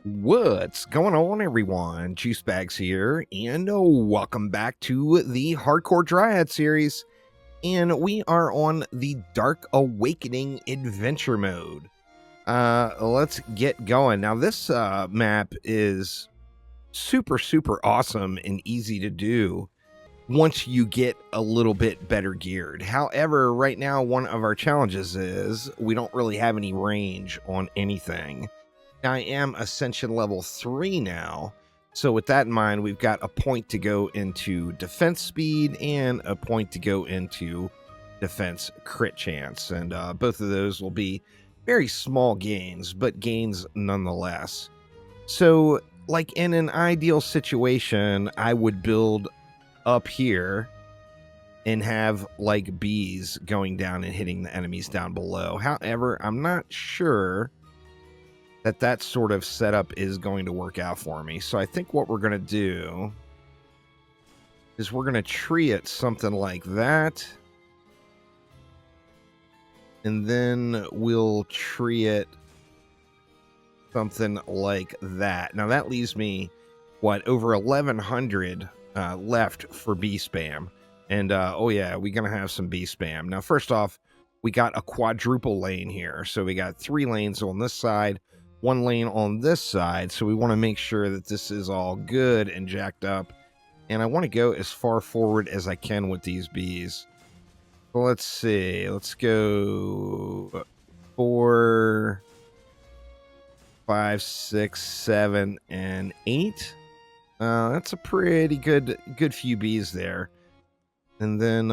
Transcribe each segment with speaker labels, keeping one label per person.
Speaker 1: What's going on, everyone? Juice Bags here, and welcome back to the Hardcore Dryad series. And we are on the Dark Awakening adventure mode. Let's get going. Now, this map is super awesome and easy to do once you get a little bit better geared. However, right now, one of our challenges is we don't really have any range on anything. I am Ascension level 3 now. So with that in mind, we've got a point to go into defense speed and a point to go into defense crit chance. And both of those will be very small gains, but gains nonetheless. So like in an ideal situation, I would build up here and have like bees going down and hitting the enemies down below. However, I'm not sure that sort of setup is going to work out for me. So I think what we're going to do is we're going to tree it something like that. And then we'll tree it something like that. Now that leaves me, over 1,100 left for bee spam. And oh yeah, we're going to have some bee spam. Now, first off, we got a quadruple lane here. So we got 3 lanes on this side, 1 lane on this side, so we want to make sure that this is all good and jacked up. And I want to go as far forward as I can with these bees. So let's see. Let's go 4, 5, 6, 7, and 8. That's a pretty good few bees there. And then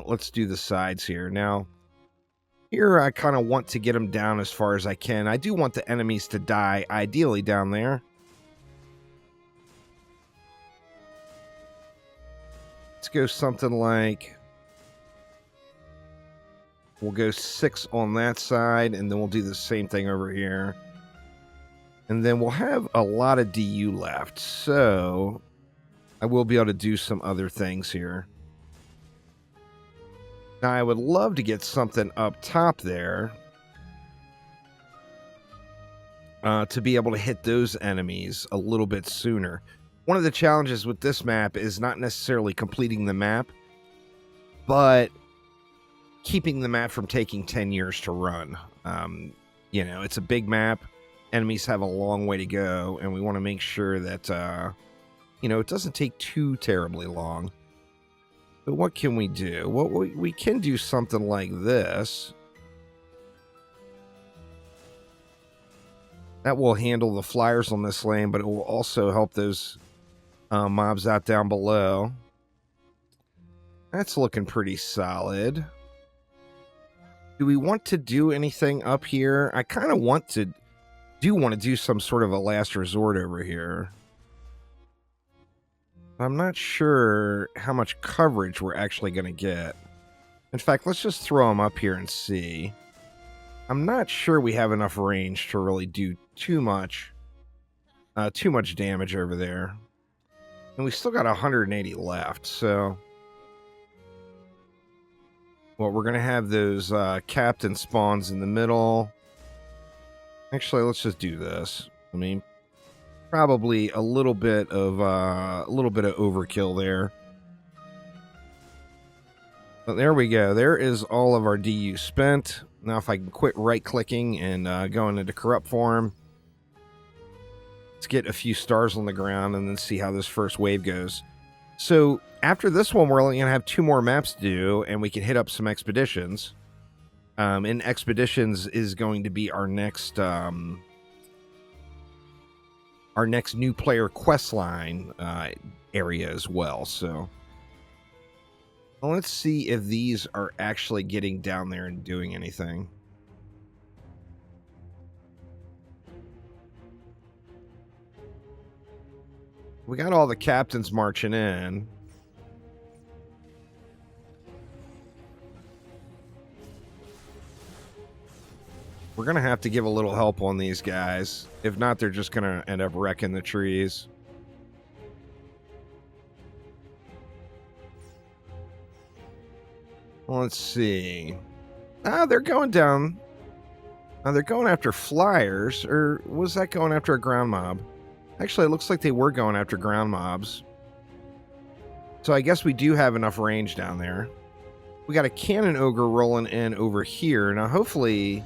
Speaker 1: let's do the sides here. Now, here, I kind of want to get them down as far as I can. I do want the enemies to die, ideally, down there. Let's go something like... We'll go 6 on that side, and then we'll do the same thing over here. And then we'll have a lot of DU left, so I will be able to do some other things here. Now, I would love to get something up top there to be able to hit those enemies a little bit sooner. One of the challenges with this map is not necessarily completing the map, but keeping the map from taking 10 years to run. It's a big map. Enemies have a long way to go, and we want to make sure that, it doesn't take too terribly long. But what can we do? Well, we can do something like this. That will handle the flyers on this lane, but it will also help those mobs out down below. That's looking pretty solid. Do we want to do anything up here? I kind of want to do some sort of a last resort over here. I'm not sure how much coverage we're actually going to get. In fact, let's just throw them up here and see. I'm not sure we have enough range to really do too much damage over there. And we still got 180 left, so... Well, we're going to have those captain spawns in the middle. Actually, let's just do this. I mean... Probably a little bit of overkill there. But there we go. There is all of our DU spent. Now if I can quit right-clicking and go into corrupt form. Let's get a few stars on the ground and then see how this first wave goes. So after this one, we're only going to have 2 more maps to do, and we can hit up some expeditions. And expeditions is going to be our next new player quest line area as well. So let's see if these are actually getting down there and doing anything. We got all the captains marching in. We're going to have to give a little help on these guys. If not, they're just going to end up wrecking the trees. Let's see. They're going down. Now they're going after flyers, or was that going after a ground mob? Actually, it looks like they were going after ground mobs. So I guess we do have enough range down there. We got a cannon ogre rolling in over here. Now, hopefully,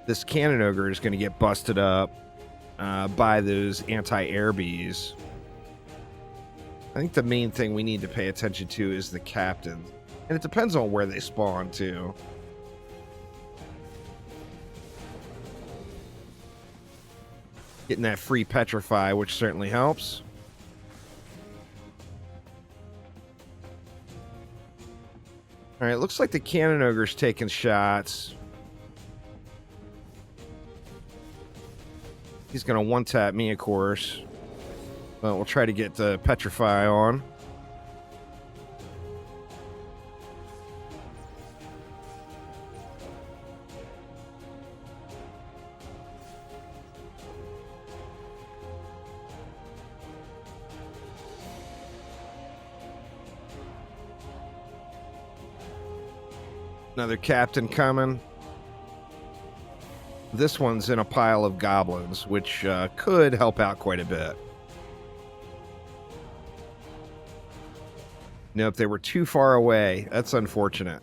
Speaker 1: this cannon ogre is going to get busted up by those anti-air bees. I think the main thing we need to pay attention to is the captain. And it depends on where they spawn, too. Getting that free petrify, which certainly helps. All right, looks like the cannon ogre's taking shots. He's going to one-tap me, of course. But we'll try to get the petrify on. Another captain coming. This one's in a pile of goblins, which could help out quite a bit. Nope, they were too far away. That's unfortunate.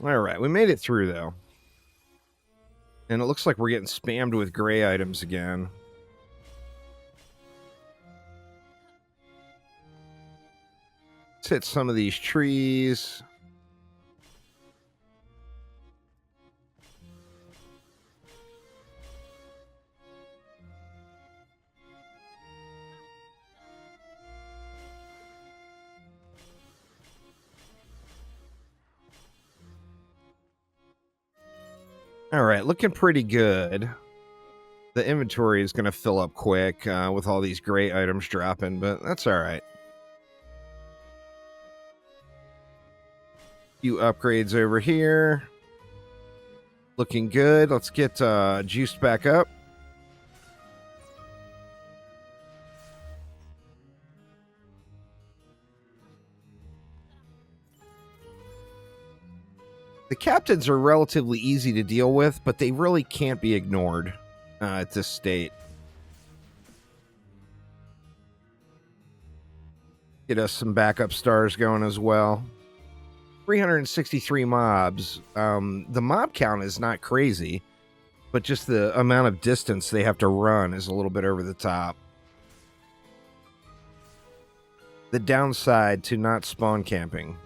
Speaker 1: All right, we made it through, though. And it looks like we're getting spammed with gray items again. Let's hit some of these trees. All right, looking pretty good. The inventory is going to fill up quick with all these gray items dropping, but that's all right. Few upgrades over here. Looking good. Let's get juiced back up. The captains are relatively easy to deal with, but they really can't be ignored at this state. Get us some backup stars going as well. 363 mobs. The mob count is not crazy, but just the amount of distance they have to run is a little bit over the top. The downside to not spawn camping.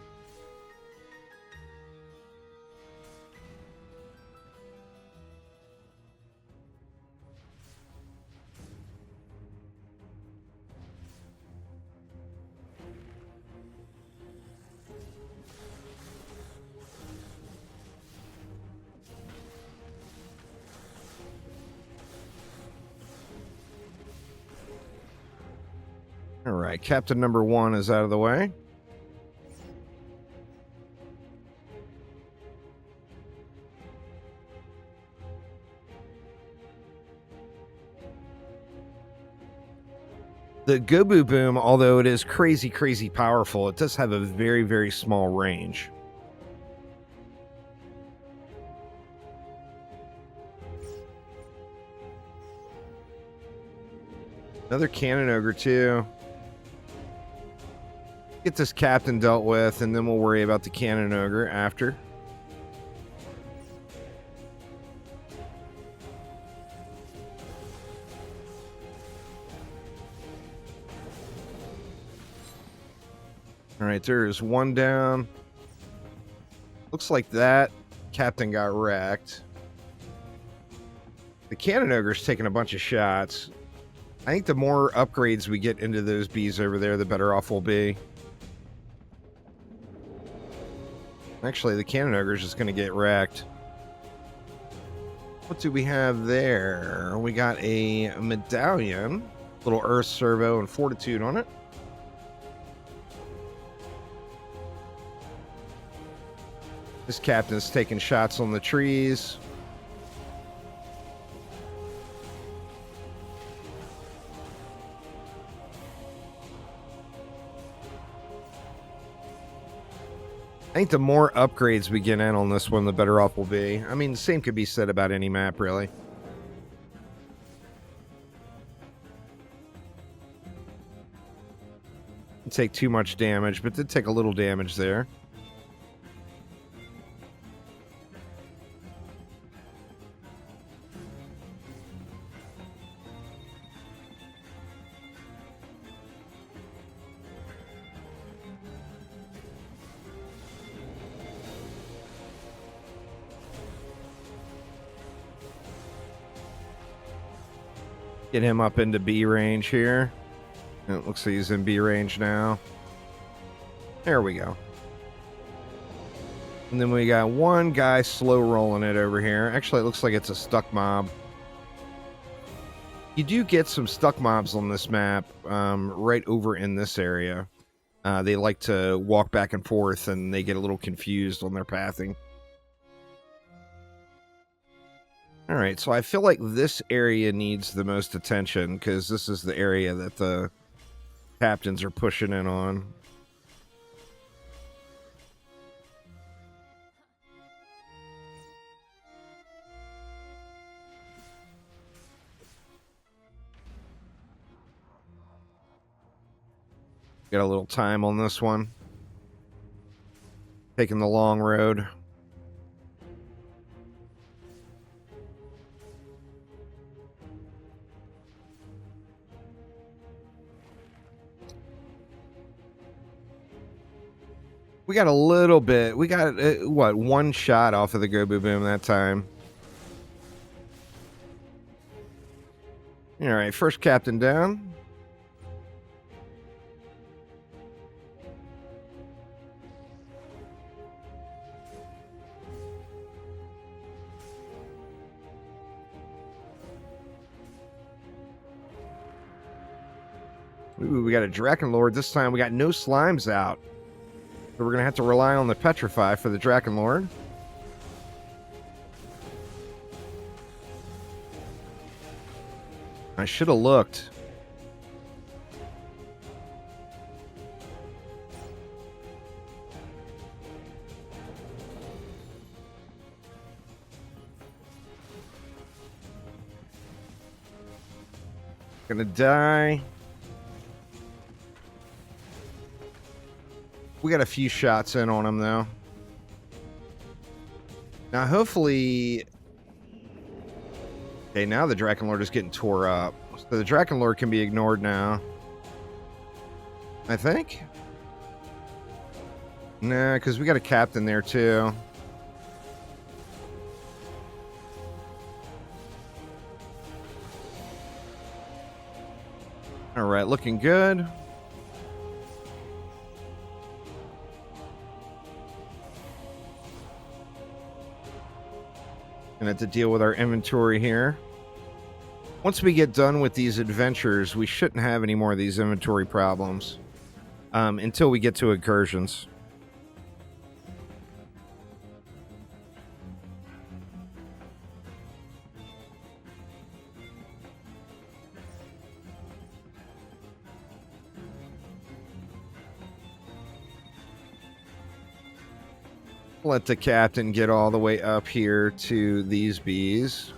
Speaker 1: All right, Captain number 1 is out of the way. The Gobu Boom, although it is crazy, crazy powerful, it does have a very, very small range. Another cannon ogre, too. Get this captain dealt with, and then we'll worry about the cannon ogre after. All right, there is one down. Looks like that captain got wrecked. The cannon ogre's taking a bunch of shots. I think the more upgrades we get into those bees over there, the better off we'll be. Actually, the cannon ogre is just going to get wrecked. What do we have there? We got a medallion, little earth servo and fortitude on it. This captain's taking shots on the trees. think the more upgrades we get in on this one, the better off we'll be. I mean, the same could be said about any map, really. Didn't take too much damage, but did take a little damage there. Get him up into B range here. It looks like he's in B range now. There we go. And then we got one guy slow rolling it over here. Actually, it looks like it's a stuck mob. You do get some stuck mobs on this map right over in this area. They like to walk back and forth, and they get a little confused on their pathing. All right, so I feel like this area needs the most attention because this is the area that the captains are pushing in on. Got a little time on this one. Taking the long road. We got a little bit. We got, what, one shot off of the Go Boo Boom that time. All right, first captain down. Ooh, we got a Drakenlord. This time we got no slimes out. So we're going to have to rely on the Petrify for the Drakenlord. I should have looked. Gonna die. We got a few shots in on him, though. Now, hopefully... Okay, now the Drakenlord is getting tore up. So the Drakenlord can be ignored now. I think? Nah, because we got a captain there, too. Alright, looking good. Gonna have to deal with our inventory here. Once we get done with these adventures, we shouldn't have any more of these inventory problems. Until we get to incursions. Let the captain get all the way up here to these bees.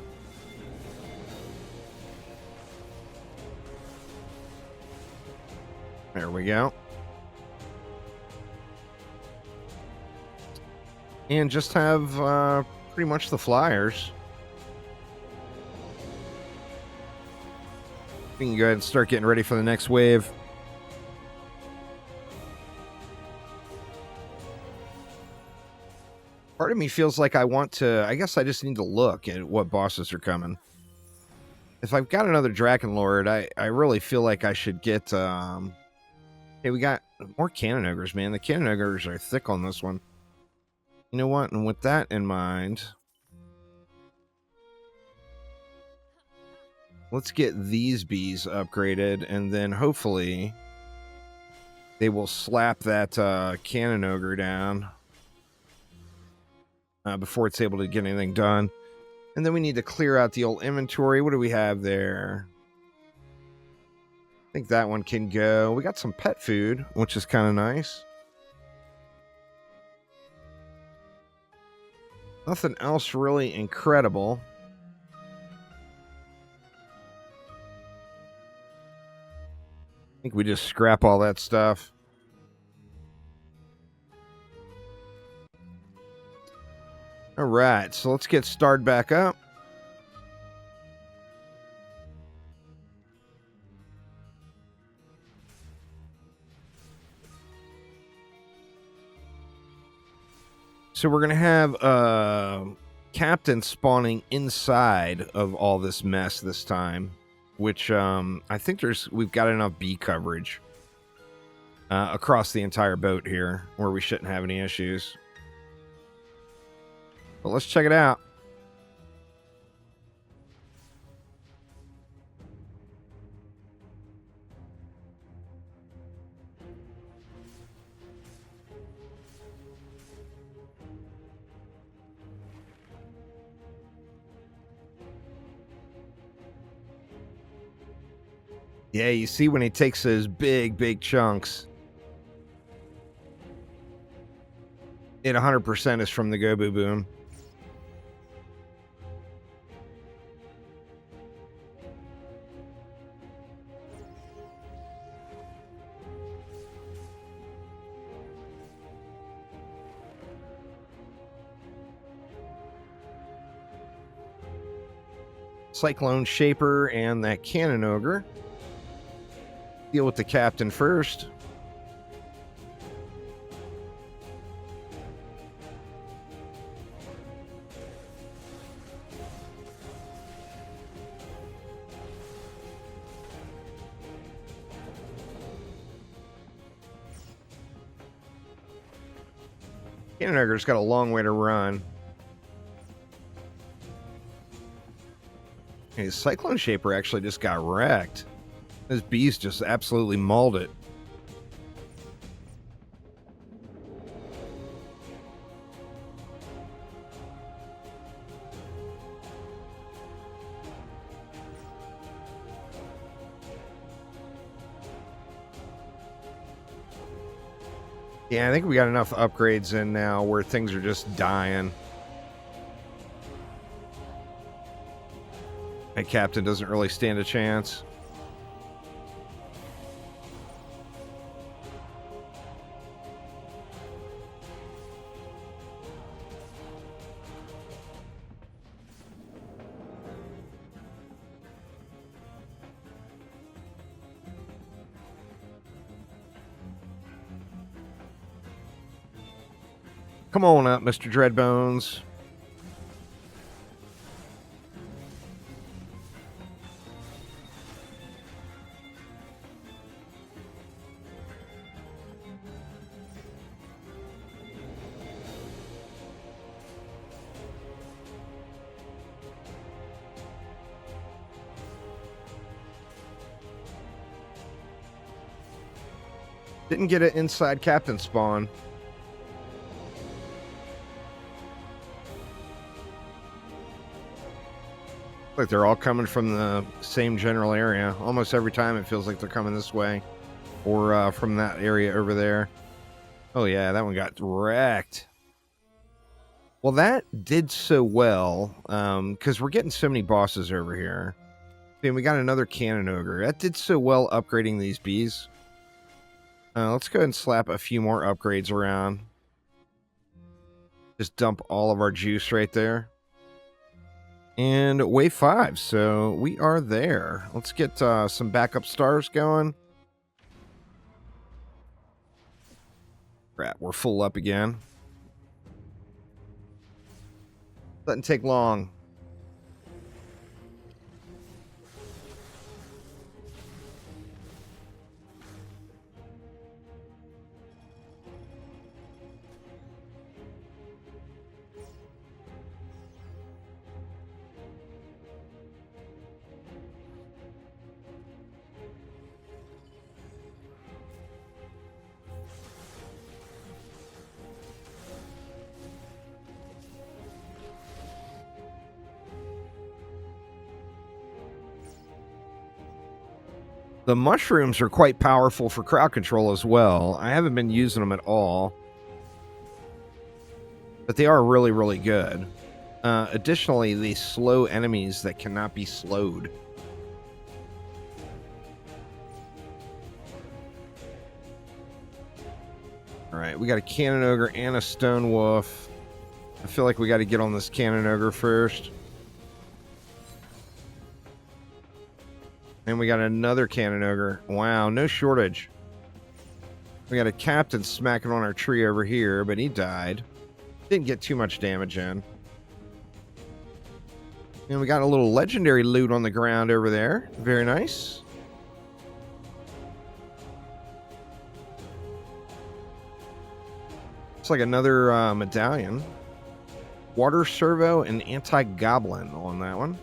Speaker 1: There we go. And just have pretty much the flyers. We can go ahead and start getting ready for the next wave. Part of me feels like I want to... I guess I just need to look at what bosses are coming. If I've got another Drakenlord, I really feel like I should get... Hey, we got more Cannon Ogres, man. The Cannon Ogres are thick on this one. You know what? And with that in mind... Let's get these bees upgraded, and then hopefully... they will slap that Cannon Ogre down. Before it's able to get anything done. And then we need to clear out the old inventory. What do we have there? I think that one can go. We got some pet food, which is kind of nice. Nothing else really incredible. I think we just scrap all that stuff. All right, so let's get started back up. So we're going to have Captain spawning inside of all this mess this time, which I think we've got enough bee coverage across the entire boat here where we shouldn't have any issues. But let's check it out. Yeah, you see when he takes those big chunks, it 100% is from the Go Boo Boom. Cyclone Shaper and that Cannon Ogre. Deal with the Captain first. Cannon Ogre's got a long way to run. His Cyclone Shaper actually just got wrecked. This beast just absolutely mauled it. Yeah, I think we got enough upgrades in now where things are just dying. My Captain doesn't really stand a chance. Come on up, Mr. Dreadbones. Didn't get an inside Captain spawn. Like they're all coming from the same general area. Almost every time it feels like they're coming this way. Or from that area over there. Oh yeah, that one got wrecked. Well, that did so well. Because we're getting so many bosses over here. And we got another Cannon Ogre. That did so well upgrading these bees. Let's go ahead and slap a few more upgrades around. Just dump all of our juice right there. And wave 5, so we are there. Let's get some backup stars going. Crap, we're full up again. Doesn't take long. The mushrooms are quite powerful for crowd control as well. I haven't been using them at all. but they are really, really good. Additionally, they slow enemies that cannot be slowed. All right, we got a cannon ogre and a stone wolf. I feel like we got to get on this cannon ogre first. And we got another cannon ogre. Wow, no shortage. We got a captain smacking on our tree over here, but he died. Didn't get too much damage in. And we got a little legendary loot on the ground over there. Very nice. It's like another medallion. Water servo and anti-goblin on that one.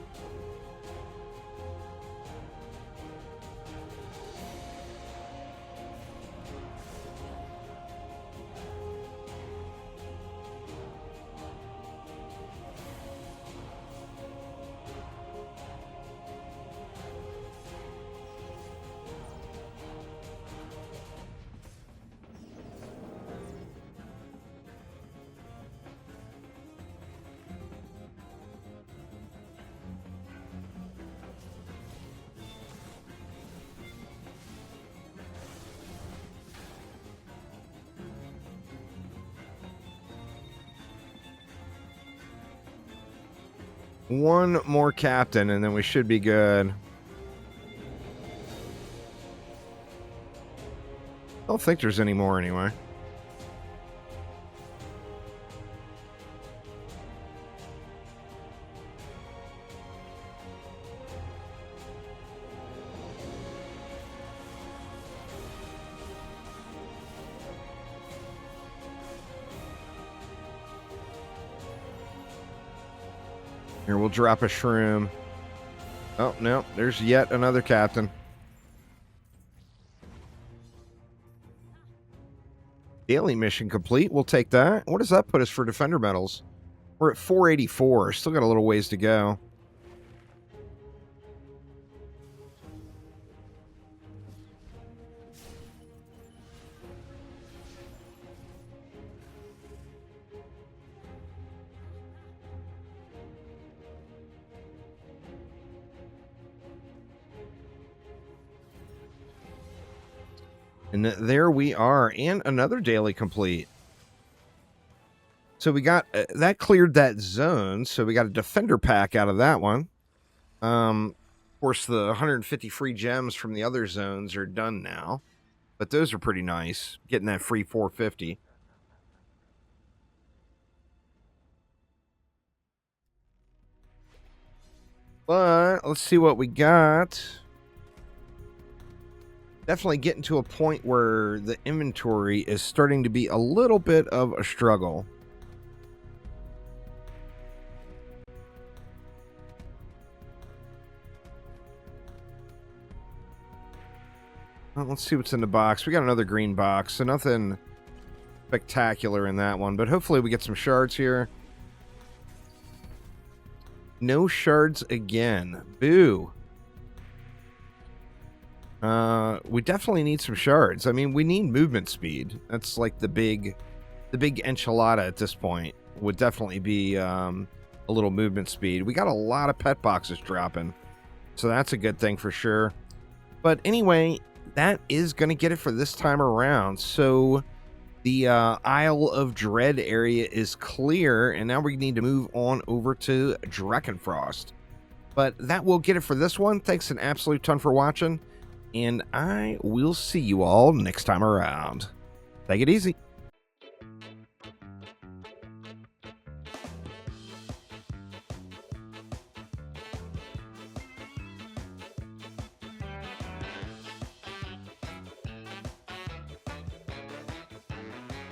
Speaker 1: One more captain, and then we should be good. I don't think there's any more anyway. Here, we'll drop a shroom. Oh, no, there's yet another captain. Daily mission complete. We'll take that. What does that put us for defender medals? We're at 484. Still got a little ways to go. And there we are, and another daily complete. So we got, that cleared that zone, so we got a defender pack out of that one. Of course, the 150 free gems from the other zones are done now, but those are pretty nice, getting that free 450. But let's see what we got. Definitely getting to a point where the inventory is starting to be a little bit of a struggle. Well, let's see what's in the box. We got another green box, so nothing spectacular in that one, but hopefully we get some shards here. No shards again. Boo. We definitely need some shards. I mean, we need movement speed. That's like the big enchilada at this point. Would definitely be a little movement speed. We got a lot of pet boxes dropping, so that's a good thing for sure. But anyway, that is going to get it for this time around. So the Isle of Dread area is clear, and now we need to move on over to Drakenfrost. But that will get it for this one. Thanks an absolute ton for watching, and I will see you all next time around. Take it easy.